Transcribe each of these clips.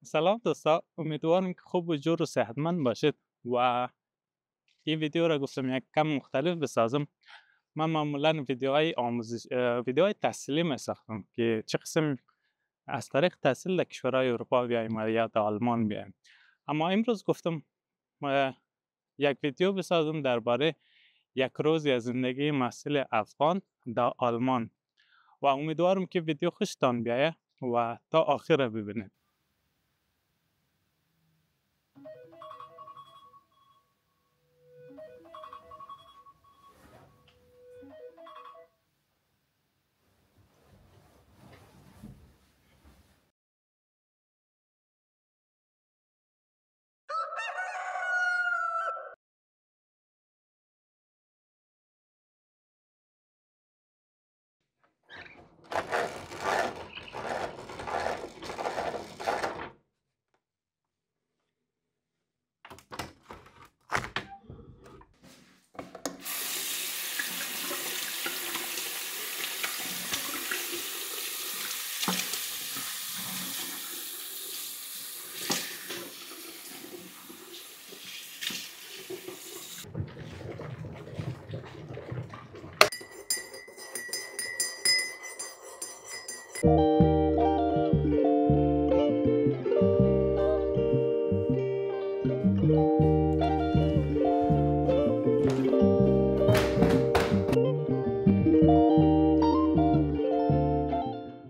سلام دوستا، امیدوارم که خوب و جور و صحتمند باشید و این ویدیو را گفتم یک کم مختلف بسازم. من معمولا ویدیوهای ویدیوهای تحصیلی می ساختم که چه قسم از طریق تحصیل در کشورهای اروپا بیایم و یا در آلمان بیایم. اما امروز گفتم یک ویدیو بسازم درباره یک روزی از زندگی محصل افغان در آلمان و امیدوارم که ویدیو خوشتان بیاید و تا آخر ببینید.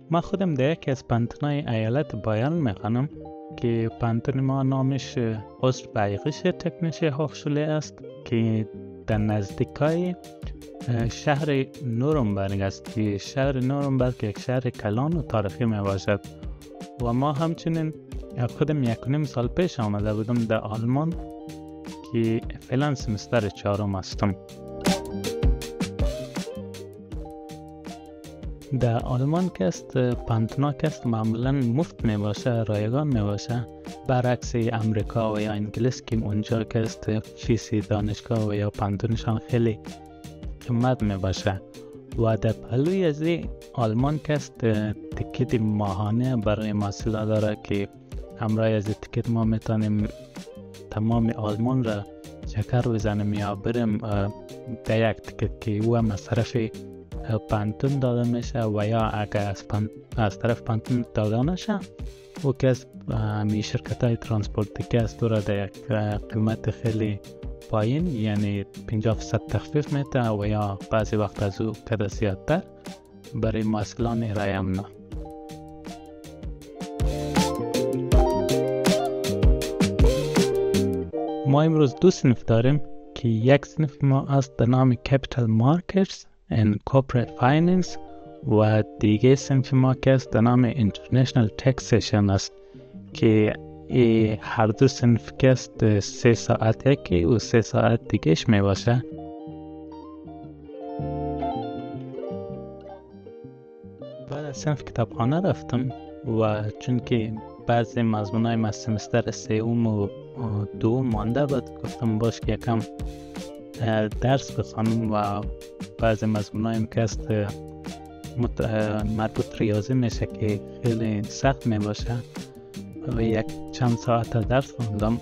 من خودم در یکی از پانتونای ایالت بایرن میخوانم که پانتون ما نامش قصر بایقش تکنیشه هوخشوله است که در نزدیکای شهر نورنبرگ است که شهر نورنبرگ یک شهر کلان و تاریخی می باشد و ما همچنین خودم 1.5 سال پیش آمده بودم در آلمان که فعلا سمستر 4 هستم. در آلمان که است پانتونا که است معمولا مفت می باشه، رایگان می باشه، برعکس امریکا و یا انگلیس که اونجا که است فیس دانشگاه و یا پانتونشان خیلی قیمت می باشه و در پلوی از آلمان که است تیکت ماهانه برای محصولا داره که همراه از تیکت ما میتونیم تمام آلمان را چکر بزنیم یا بریم در یک تیکت که او مصرف پانتون داده میشه و یا اگر از طرف پانتون داده نشه او که از همی شرکت های ترانسپورتی که است را در یک قیمت خیلی پایین یعنی 50% تخفیف میده و یا بعضی وقت از او کده زیادتر برای محصلان ارائه امنا. ما امروز دو صنف داریم که یک صنف ما است به نام Capital Markets and Corporate Finance و دیگه صنف ما که است به نام International Taxation است که هر دو صنف که است 3 ساعت یکی و 3 ساعت دیگهش می باشه. بعد از صنف کتابخانه رفتم و چون که بعضی مضمونای ما سمستر 3 و 2 مانده بود گفتم باش که یکم درس بخوانم و بعضی مضمونایم که است مربوط ریاضی میشه که خیلی سخت می باشه و یک چند ساعت درس خوندم.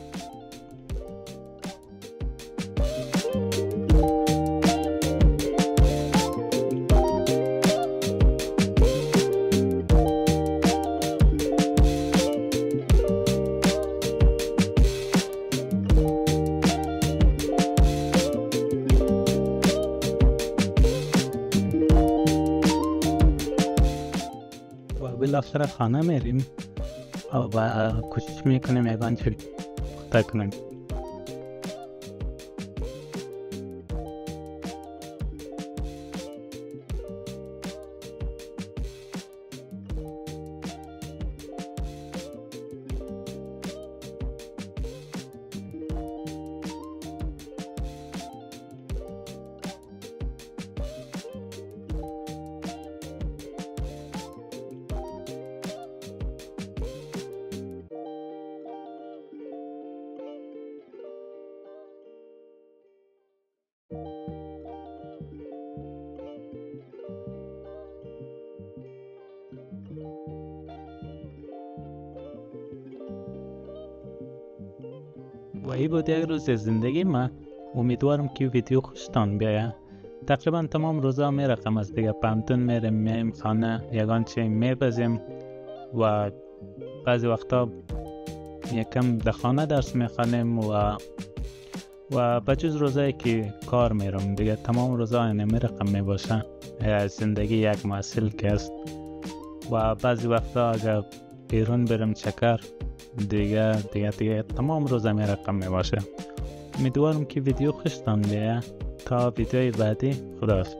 بالاخره خانه میریم و کوشش میکنیم یگان چی خطا کنیم. این بود یک روز زندگی ما. امیدوارم که ویدیو خوشتان بیاید. تقریبا تمام روزا میرقم از دیگه پانتون میریم خانه یگان چی میبزیم و بعضی وقتا یکم در خانه درس میخوانیم و بجز روزایی که کار میرم دیگه تمام روزا میرقم میباشه. زندگی یک محصول که است و بعضی وقتا اگر بیرون برم چکر دیگه تمام روزا میرقم میباشه. امیدوارم که ویدیو خوشتان بیاید. تا ویدیوی بعدی، خداحافظ.